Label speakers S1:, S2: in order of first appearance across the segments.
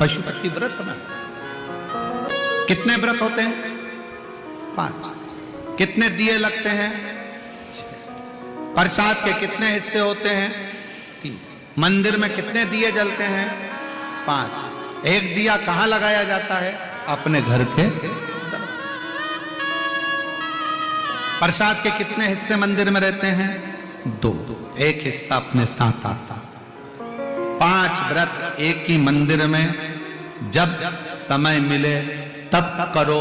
S1: पशुपति व्रत में। कितने व्रत होते हैं? 5। कितने दिए लगते हैं? 6। प्रसाद के कितने हिस्से होते हैं? 3। मंदिर में कितने दिए जलते हैं? 5। एक दिया कहां लगाया जाता है? अपने घर के। प्रसाद के कितने हिस्से मंदिर में रहते हैं? 2। एक हिस्सा अपने साथ आता। 5 व्रत एक ही मंदिर में जब समय मिले तब करो,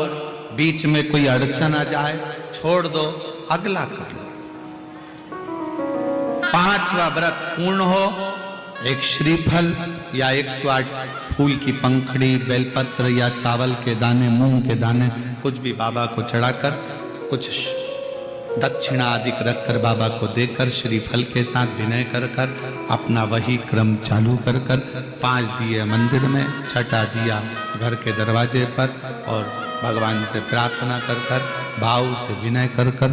S1: बीच में कोई अड़चन आ जाए छोड़ दो, अगला कर लो। 5वां व्रत पूर्ण हो, एक श्रीफल या 108 फूल की पंखड़ी, बेलपत्र या चावल के दाने, मूंग के दाने, कुछ भी बाबा को चढ़ाकर, कुछ दक्षिणा आदि रखकर बाबा को देकर श्रीफल के साथ विनय कर कर अपना वही क्रम चालू कर कर 5 दिए मंदिर में, 6ठा दिया घर के दरवाजे पर, और भगवान से प्रार्थना कर कर, भाव से विनय कर कर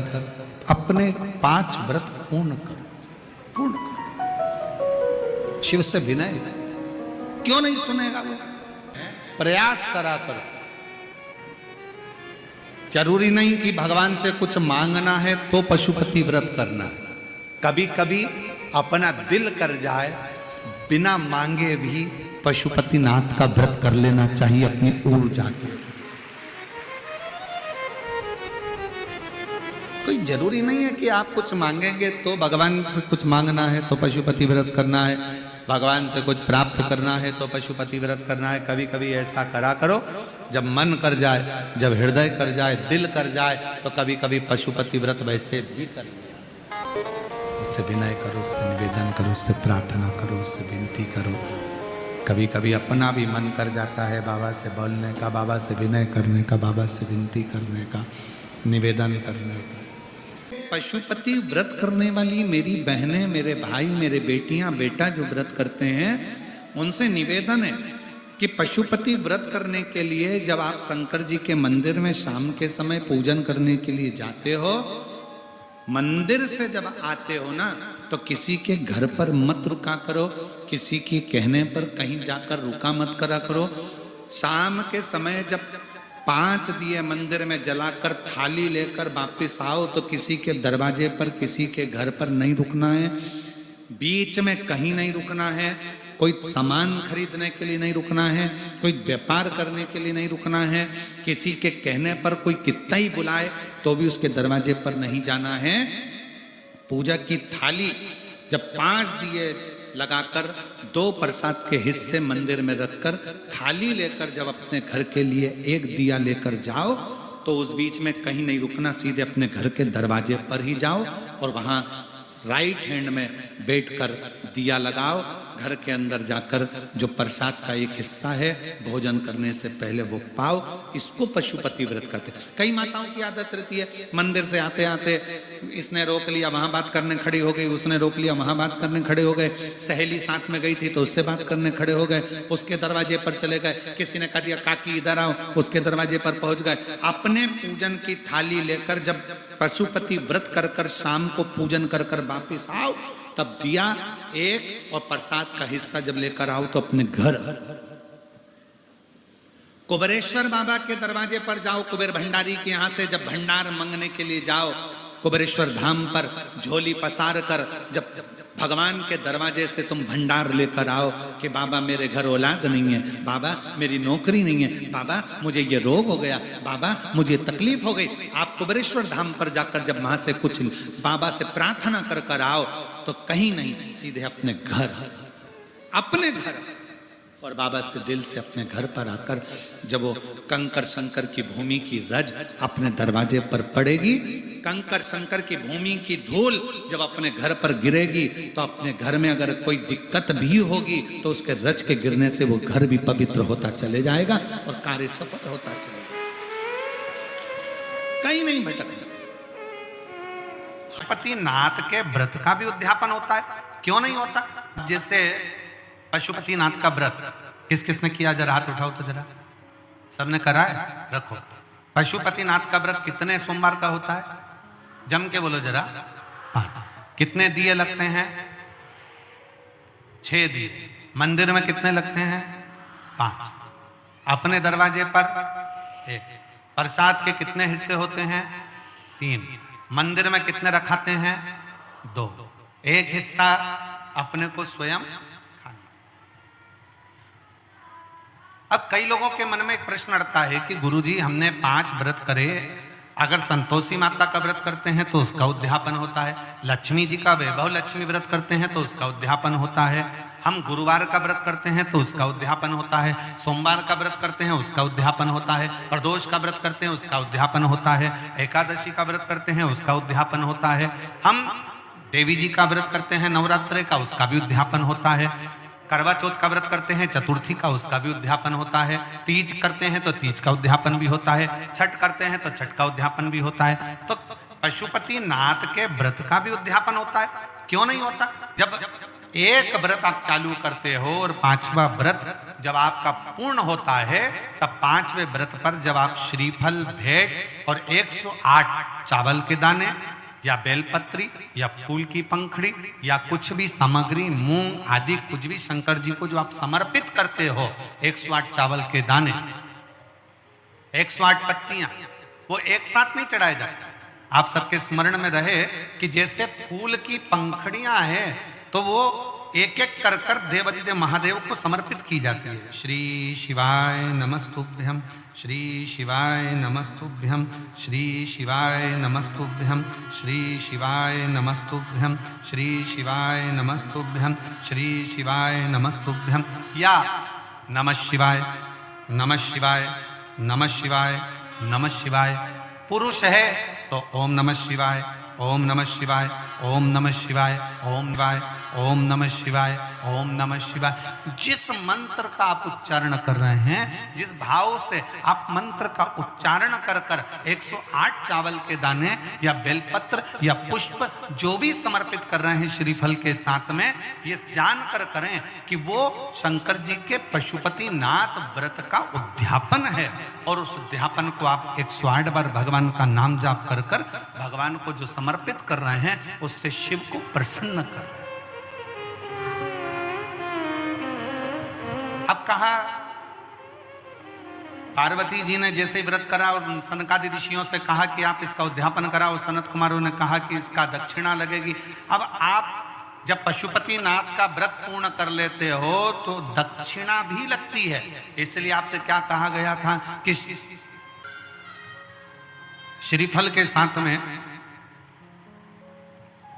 S1: अपने 5 व्रत पूर्ण कर। पूर्ण कर। शिव से विनय क्यों नहीं सुनेगा वो? प्रयास करा करो। जरूरी नहीं कि भगवान से कुछ मांगना है तो पशुपति व्रत करना है। कभी कभी अपना दिल कर जाए, बिना मांगे भी पशुपति नाथ का व्रत कर लेना चाहिए अपनी ऊर्जा के। कोई जरूरी नहीं है कि आप कुछ मांगेंगे तो भगवान से कुछ मांगना है तो पशुपति व्रत करना है, भगवान से कुछ प्राप्त करना है तो पशुपति व्रत करना है। कभी कभी ऐसा करा करो, जब मन कर जाए, जब हृदय कर जाए, दिल कर जाए, तो कभी कभी पशुपति व्रत वैसे भी कर लिया। उससे विनय करो, उससे निवेदन करो, उससे प्रार्थना करो, उससे विनती करो। कभी कभी अपना भी मन कर जाता है बाबा से बोलने का, बाबा से विनय करने का, बाबा से विनती करने का, निवेदन करने का। पशुपति व्रत करने वाली मेरी बहनें, मेरे भाई, मेरे बेटियां, बेटा जो व्रत करते हैं, उनसे निवेदन है कि पशुपति व्रत करने के लिए जब आप शंकर जी के मंदिर में शाम के समय पूजन करने के लिए जाते हो, मंदिर से जब आते हो ना, तो किसी के घर पर मत रुका करो, किसी के कहने पर कहीं जाकर रुका मत करा करो। शाम के समय जब 5 दिए मंदिर में जलाकर थाली लेकर वापिस आओ तो किसी के दरवाजे पर, किसी के घर पर नहीं रुकना है, बीच में कहीं नहीं रुकना है, कोई सामान खरीदने के लिए नहीं रुकना है, कोई व्यापार करने के लिए नहीं रुकना है, किसी के कहने पर कोई कितना ही बुलाए तो भी उसके दरवाजे पर नहीं जाना है। पूजा की थाली जब 5 दिए लगाकर 2 प्रसाद के हिस्से मंदिर में रखकर थाली लेकर जब अपने घर के लिए 1 दिया लेकर जाओ तो उस बीच में कहीं नहीं रुकना, सीधे अपने घर के दरवाजे पर ही जाओ और वहां राइट हैंड में बैठकर दिया लगाओ। घर के अंदर जाकर जो प्रसाद का एक हिस्सा है भोजन करने से पहले वो पाओ। इसको पशुपति व्रत करते। कई माताओं की आदत रहती है, मंदिर से आते आते इसने रोक लिया, वहां बात करने खड़ी हो गई, उसने रोक लिया, वहां बात करने खड़े हो गए, सहेली साथ में गई थी तो उससे बात करने खड़े हो गए, उसके दरवाजे पर चले गए, किसी ने कह दिया काकी इधर आओ, उसके दरवाजे पर पहुंच गए। अपने पूजन की थाली लेकर जब पशुपति व्रत कर कर शाम को पूजन कर कर वापिस आओ, तब दिया 1 और प्रसाद का हिस्सा जब लेकर आओ तो अपने घर कुबेरेश्वर बाबा के दरवाजे पर जाओ, कुबेर भंडारी के यहाँ से जब भंडार मांगने के लिए जाओ, कुबेरेश्वर धाम पर झोली पसार कर जब भगवान के दरवाजे से तुम भंडार लेकर आओ कि बाबा मेरे घर औलाद नहीं है, बाबा मेरी नौकरी नहीं है, बाबा मुझे ये रोग हो गया, बाबा मुझे तकलीफ हो गई। आप कुबेरेश्वर धाम पर जाकर जब वहां से कुछ बाबा से प्रार्थना कर कर आओ तो कहीं नहीं, सीधे अपने घर, अपने घर, और बाबा से दिल से अपने घर पर आकर जब वो कंकर शंकर की भूमि की रज अपने दरवाजे पर पड़ेगी, कंकर शंकर की भूमि की धूल जब अपने घर पर गिरेगी तो अपने घर में अगर कोई दिक्कत भी होगी तो उसके रज के गिरने से वो घर भी पवित्र होता चले जाएगा और कार्य सफल होता चले जाएगा। कहीं नहीं भटकना। पशुपति नाथ के व्रत का भी उद्यापन होता है, क्यों नहीं होता? जिससे पशुपति नाथ का व्रत किस किसने किया? जरा हाथ उठाओ तो जरा। सबने करा है? रखो। पशुपति नाथ का व्रत कितने सोमवार का होता है? जम के बोलो जरा। 5। कितने दिए लगते हैं? 6 दिए। मंदिर में कितने लगते हैं? 5। अपने दरवाजे पर 1। प्रसाद के कितने हिस्से होते हैं? 3। मंदिर में कितने रखाते हैं? 2। 1 हिस्सा अपने को स्वयं खाना। अब कई लोगों के मन में एक प्रश्न अड़ता है कि गुरुजी हमने 5 व्रत करे, अगर संतोषी माता का व्रत करते हैं तो उसका उद्यापन होता है, लक्ष्मी जी का वैभव लक्ष्मी व्रत करते हैं तो उसका उद्यापन होता है, हम गुरुवार का व्रत करते हैं तो उसका उद्यापन होता है, सोमवार का व्रत करते हैं उसका उद्यापन होता है, प्रदोष का व्रत करते हैं उसका उद्यापन होता है, एकादशी का व्रत करते हैं उसका उद्यापन होता है, हम देवी जी का व्रत करते हैं नवरात्रि का उसका भी उद्यापन होता है, करवा चौथ का व्रत करते हैं चतुर्थी का उसका भी उद्यापन होता है, तीज करते हैं तो तीज का उद्यापन भी होता है, छठ करते हैं तो छठ का उद्यापन भी होता है। तो पशुपति नाथ के व्रत का भी उद्यापन होता है, क्यों नहीं होता? जब एक व्रत आप चालू करते हो और 5वां व्रत जब आपका पूर्ण होता है, तब 5वें व्रत पर जब आप श्रीफल, भेंट और 108 चावल के दाने या बेलपत्री या फूल की पंखड़ी या कुछ भी सामग्री, मूंग आदि कुछ भी शंकर जी को जो आप समर्पित करते हो, 108 चावल के दाने, 108 पत्तियां, वो एक साथ नहीं चढ़ाए जाते। आप सबके स्मरण में रहे कि जैसे फूल की पंखड़ियां हैं तो वो एक एक कर कर देवादिदेव महादेव को समर्पित की जाती है। श्री शिवाय नमस्तुभ्यम, श्री शिवाय नमस्तुभ्यम, श्री शिवाय नमस्तुभ्यम, श्री शिवाय नमस्तुभ्यम, श्री शिवाय नमस्तुभ्यम, श्री शिवाय नमस्तुभ्यम, या नमः शिवाय, नमः शिवाय, नमः शिवाय, नमः शिवाय। पुरुष है तो ओम नमः शिवाय, ओम नमः शिवाय, ओम नमः शिवाय, ओम शिवाय, ओम नमः शिवाय, ओम नमः शिवाय। जिस मंत्र का आप उच्चारण कर रहे हैं, जिस भाव से आप मंत्र का उच्चारण कर कर 108 चावल के दाने या बेलपत्र या पुष्प जो भी समर्पित कर रहे हैं श्रीफल के साथ में, ये जानकर करें कि वो शंकर जी के पशुपति नाथ व्रत का उद्यापन है। और उस उद्यापन को आप 108 बार भगवान का नाम जाप कर कर भगवान को जो समर्पित कर रहे हैं, उससे शिव को प्रसन्न कर रहे हैं। अब कहा पार्वती जी ने जैसे व्रत करा और सनकादि ऋषियों से कहा कि आप इसका उद्यापन कराओ, सनत कुमारों ने कहा कि इसका दक्षिणा लगेगी। अब आप जब पशुपति नाथ का व्रत पूर्ण कर लेते हो तो दक्षिणा भी लगती है। इसलिए आपसे क्या कहा गया था कि श्रीफल के साथ में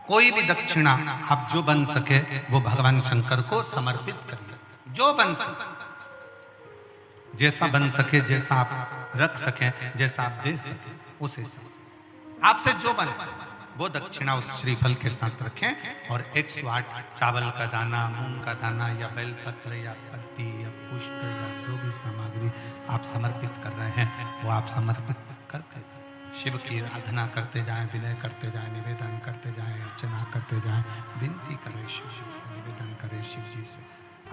S1: कोई भी दक्षिणा आप जो बन सके वो भगवान शंकर को समर्पित करिए, जो बन सके, जैसा बन सके, जैसा आप रख सके, जैसा आप दे सके, उसे आपसे जो बने वो दक्षिणा उस श्रीफल के साथ रखें। और 108 चावल का दाना, मूंग का दाना या बेलपत्र या पत्ती या पुष्प या जो भी सामग्री आप समर्पित कर रहे हैं वो आप समर्पित करते जाएं, शिव की आराधना करते जाएं, विनय करते जाएं, निवेदन करते जाएं, अर्चना करते जाएं, विनती करें शिव जी से, निवेदन करें शिव जी से,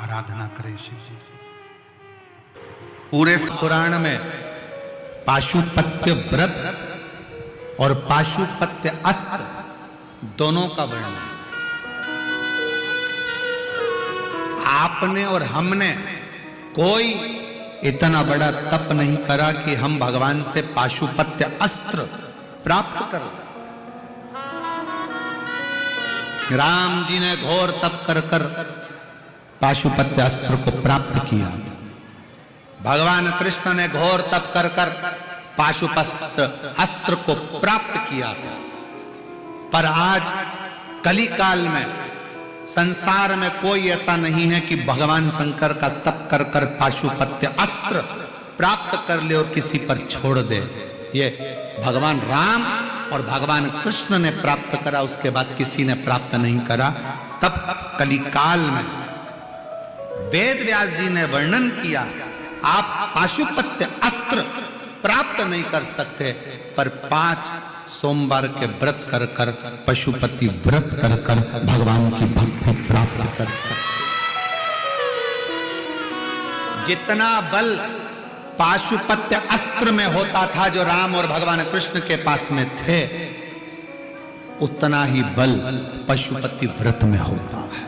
S1: आराधना करें शिव जी से। पूरे पुराण में पाशुपत्य व्रत और पाशुपत्य अस्त्र दोनों का वर्णन। आपने और हमने कोई इतना बड़ा तप नहीं करा कि हम भगवान से पाशुपत्य अस्त्र प्राप्त करें। राम जी ने घोर तप कर कर पाशुपत्य अस्त्र को प्राप्त किया। भगवान कृष्ण ने घोर तप कर कर पाशुपत्र अस्त्र को प्राप्त किया था। पर आज कली काल में संसार में कोई ऐसा नहीं है कि भगवान शंकर का तप कर कर पाशुपत्य अस्त्र प्राप्त कर ले और किसी पर छोड़ दे। ये भगवान राम और भगवान कृष्ण ने प्राप्त करा, उसके बाद किसी ने प्राप्त नहीं करा। तब कली काल में वेद व्यास जी ने वर्णन किया, आप पाशुपत्य अस्त्र प्राप्त नहीं कर सकते, पर 5 सोमवार के व्रत कर कर, पशुपति व्रत कर कर भगवान की भक्ति प्राप्त कर सकते। जितना बल पाशुपत्य अस्त्र में होता था जो राम और भगवान कृष्ण के पास में थे, उतना ही बल पशुपति व्रत में होता है।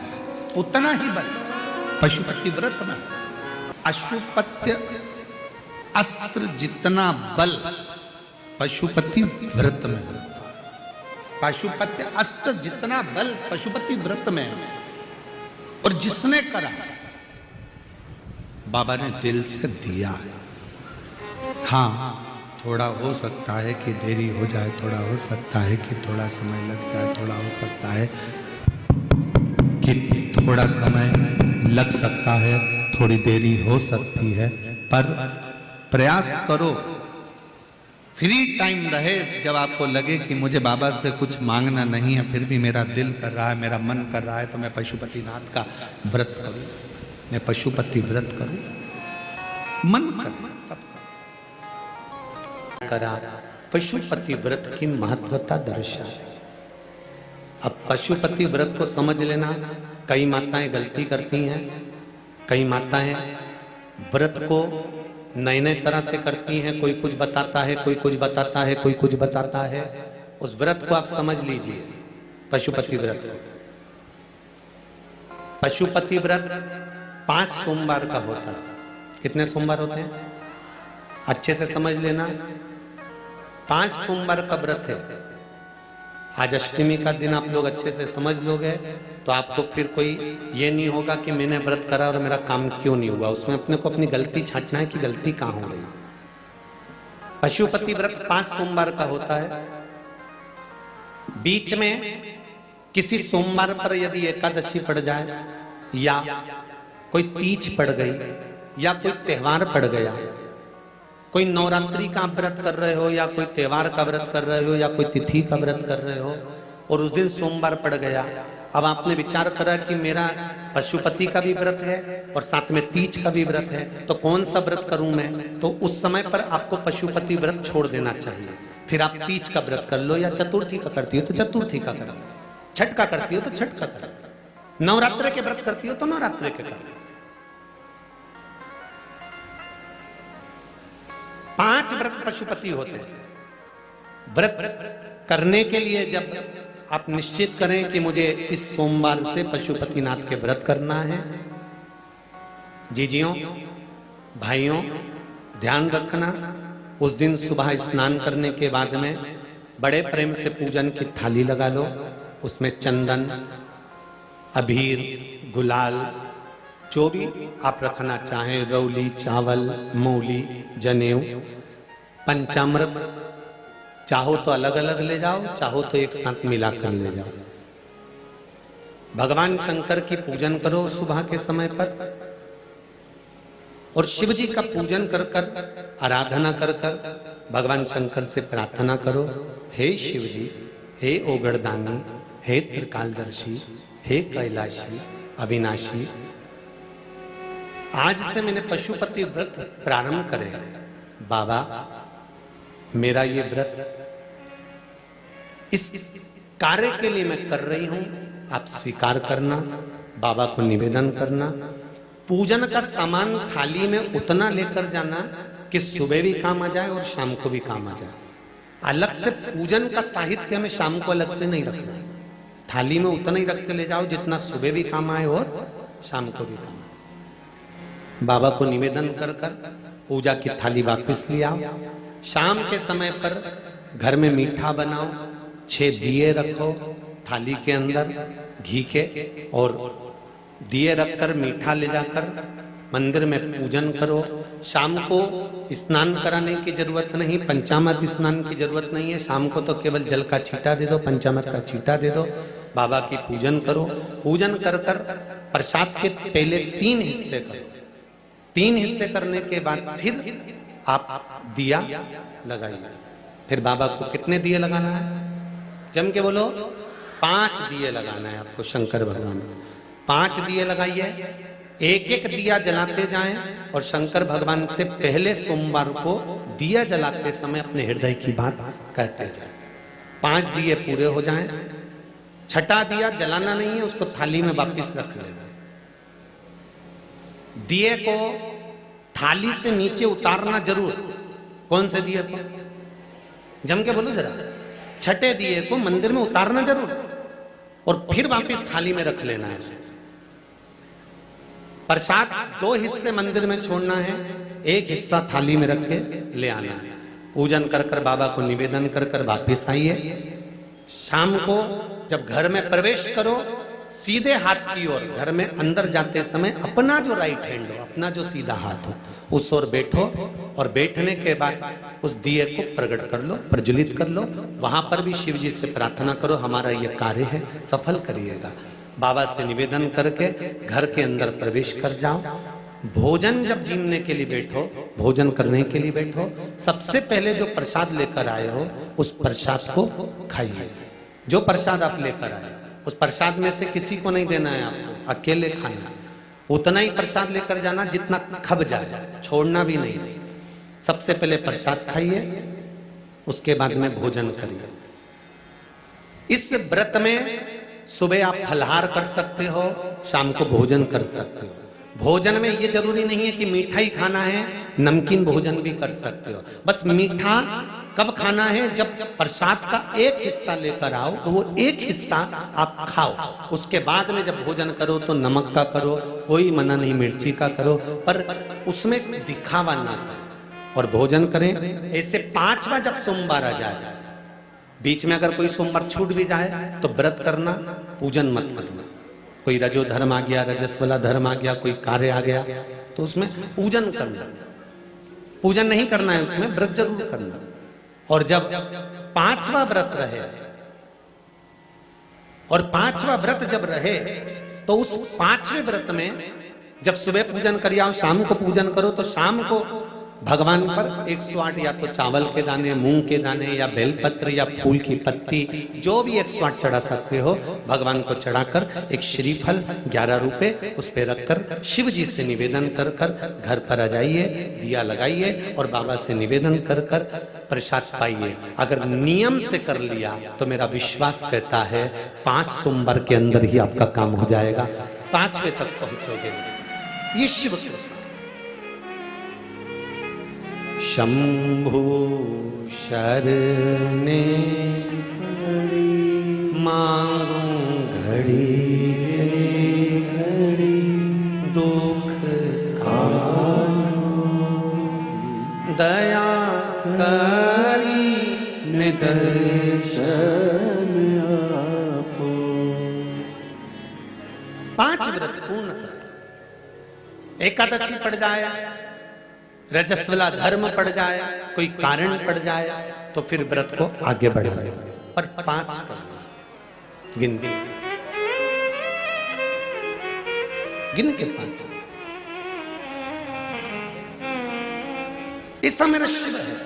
S1: उतना ही बल पशुपति व्रत में। पाशुपत्य अस्त्र जितना बल पशुपति व्रत में है। पाशुपत्य अस्त्र जितना बल पशुपति व्रत में है। और जिसने करा बाबा ने दिल से दिया है। हाँ, थोड़ा हो सकता है कि देरी हो जाए, थोड़ा हो सकता है कि थोड़ा समय लग जाए, थोड़ा हो सकता है कि थोड़ा समय लग सकता है, थोड़ी देरी हो सकती है, पर प्रयास करो। फ्री टाइम रहे, जब आपको लगे कि मुझे बाबा से कुछ मांगना नहीं है, फिर भी मेरा दिल कर रहा है, मेरा मन कर रहा है, तो मैं पशुपतिनाथ का व्रत करूं, मैं पशुपति व्रत करूं। मन कर तब करा। पशुपति व्रत की महत्वता दर्शाती। अब पशुपति व्रत को समझ लेना। कई माताएं गलती करती हैं, कई माताएं व्रत को नए नए तरह से करती हैं। कोई कुछ बताता है, कोई कुछ बताता है, कोई कुछ बताता है। उस व्रत को आप समझ लीजिए, पशुपति व्रत को। पशुपति व्रत 5 सोमवार का होता है। कितने सोमवार होते हैं? अच्छे से समझ लेना। 5 सोमवार का व्रत है। आज अष्टमी का दिन आप लोग अच्छे से समझ लोगे तो आपको फिर कोई ये नहीं होगा कि मैंने व्रत करा और मेरा काम क्यों नहीं हुआ। उसमें अपने को अपनी गलती छांटना है कि गलती कहां हो रही। पशुपति व्रत 5 सोमवार का होता है। बीच में किसी सोमवार पर यदि एकादशी पड़ जाए, या कोई तीज पड़ गई, या कोई त्योहार पड़ गया, कोई नवरात्रि का व्रत कर रहे हो, या कोई त्योहार का व्रत कर रहे हो, या कोई तिथि का व्रत कर रहे हो, और उस दिन सोमवार पड़ गया। अब आपने विचार करा कि मेरा पशुपति का भी व्रत है और साथ में तीज का भी व्रत है, तो कौन सा व्रत करूं मैं? तो उस समय पर आपको पशुपति व्रत छोड़ देना चाहिए। फिर आप तीज का व्रत कर लो, या चतुर्थी का करती हो तो चतुर्थी का करो, छठ का करती हो तो छठ का करो, नवरात्रि के व्रत करती हो तो नवरात्रि के करो। 5 व्रत पशुपति होते हैं। व्रत करने के लिए जब आप निश्चित करें कि मुझे इस सोमवार से पशुपतिनाथ के व्रत करना है, जीजियों भाइयों ध्यान रखना, उस दिन सुबह स्नान करने के बाद में बड़े प्रेम से पूजन की थाली लगा लो। उसमें चंदन, अबीर, गुलाल, जो भी आप रखना चाहें, रौली, चावल, मूली, जनेऊ, पंचामृत, चाहो तो अलग अलग ले जाओ, चाहो तो एक साथ मिलाकर ले जाओ। भगवान शंकर की पूजन करो सुबह के समय पर, और शिव जी का पूजन कर कर, आराधना कर कर भगवान शंकर से प्रार्थना करो, हे शिव जी, हे ओगड़दानी, हे त्रिकालदर्शी, हे कैलाशी, अविनाशी, आज से मैंने पशुपति व्रत प्रारंभ करे। बाबा मेरा ये व्रत इस कार्य के लिए मैं कर रही हूं, आप स्वीकार करना। बाबा को निवेदन करना। पूजन का सामान थाली में उतना लेकर जाना कि सुबह भी काम आ जाए और शाम को भी काम आ जाए। अलग से पूजन का साहित्य में शाम को अलग से नहीं रखना। थाली में उतना ही रख के ले जाओ जितना सुबह भी काम आए और शाम को भी काम आए। बाबा को निवेदन कर कर पूजा की थाली वापस ले आओ। शाम के समय पर घर में मीठा बनाओ, 6 दिए रखो थाली के अंदर घी के, और दिए रखकर मीठा ले जाकर मंदिर में पूजन करो। शाम को स्नान कराने की जरूरत नहीं, पंचामृत स्नान की जरूरत नहीं है। शाम को तो केवल जल का छींटा दे दो, पंचामृत का छींटा दे दो, बाबा की पूजन करो। पूजन कर कर प्रसाद के पहले 3 हिस्से करो। 3 हिस्से करने के बाद फिर आप दिया लगाइए। फिर बाबा को कितने दिए लगाना है? जम के बोलो, 5 दिए लगाना है आपको शंकर भगवान को। 5 दिए लगाइए, एक एक दिया जलाते जाएं, और शंकर भगवान से पहले सोमवार को दिया जलाते समय अपने हृदय की बात कहते जाएं। 5 दिए पूरे हो जाएं। छठा दिया जलाना नहीं है, उसको थाली में वापस रख लेना। दिए को थाली से नीचे उतारना जरूर। कौन से दिए को? जम के बोलो जरा। छठे दिए को मंदिर में उतारना जरूर, और फिर वापस थाली में रख लेना है। प्रसाद 2 हिस्से मंदिर में छोड़ना है, एक हिस्सा थाली में रख के ले आना है। पूजन कर कर बाबा को निवेदन कर कर वापिस आइए। शाम को जब घर में प्रवेश करो, सीधे हाथ की ओर, घर में अंदर जाते समय अपना जो राइट हैंड हो, अपना जो सीधा हाथ हो, उस ओर बैठो और बैठने के बाद उस दिए को प्रकट कर लो, प्रज्वलित कर लो। वहां पर भी शिव जी से प्रार्थना करो, हमारा यह कार्य है, सफल करिएगा। बाबा से निवेदन करके घर के अंदर प्रवेश कर जाओ। भोजन जब जीमने के लिए बैठो, भोजन करने के लिए बैठो, सबसे पहले जो प्रसाद लेकर आए हो उस प्रसाद को खाइए। जो प्रसाद आप लेकर आए उस प्रसाद में से किसी को नहीं देना है, आपको अकेले खाना। उतना ही प्रसाद लेकर जाना जितना खब जाए, छोड़ना भी नहीं। सबसे पहले प्रसाद खाइए, उसके बाद में भोजन करिए। इस व्रत में सुबह आप फलहार कर सकते हो, शाम को भोजन कर सकते हो। भोजन में ये जरूरी नहीं है कि मीठा ही खाना है, नमकीन भोजन भी कर सकते हो। बस मीठा कब खाना है, जब प्रसाद का एक हिस्सा लेकर आओ तो वो एक हिस्सा आप खाओ। उसके बाद में जब भोजन करो तो नमक का करो, कोई मना नहीं, मिर्ची का करो, पर उसमें दिखावा ना करो और भोजन करें। ऐसे 5वां जब सोमवार आ जाए, बीच में अगर कोई सोमवार छूट भी जाए तो व्रत करना, पूजन मत करना। कोई रजो धर्म आ गया, रजस वाला धर्म आ गया, कोई कार्य आ गया तो उसमें पूजन करना, पूजन नहीं करना है, उसमें व्रत जरूर करना। और जब 5वां व्रत रहे और 5वां व्रत जब रहे तो उस 5वें व्रत में जब सुबह पूजन कर आओ, शाम को पूजन करो, तो शाम को भगवान पर 108 या तो चावल के दाने, मूंग के दाने या बेलपत्र या फूल की पत्ती, जो भी 108 चढ़ा सकते हो, भगवान को चढ़ाकर एक श्रीफल 11 रुपए उस पे रखकर शिव जी से निवेदन कर कर घर पर आ जाइए, दिया लगाइए और बाबा से निवेदन कर कर प्रसाद पाइए। अगर नियम से कर लिया तो मेरा विश्वास कहता है 5 सोमवार के अंदर ही आपका काम हो जाएगा, 5वें तक पहुंचोगे। ये शिव शंभु शरणे मांगू घड़ी घड़ी दुख दया करी निदर्शन आपो। 5 व्रत पूर्ण कर, एकादशी पड़ जाए, रजस्वला धर्म पड़ जाए, कोई कारण पड़ जाए तो फिर व्रत को आगे बढ़ाए, पर 5 गिनती गिन के 5। ऐसा मेरा शिव है।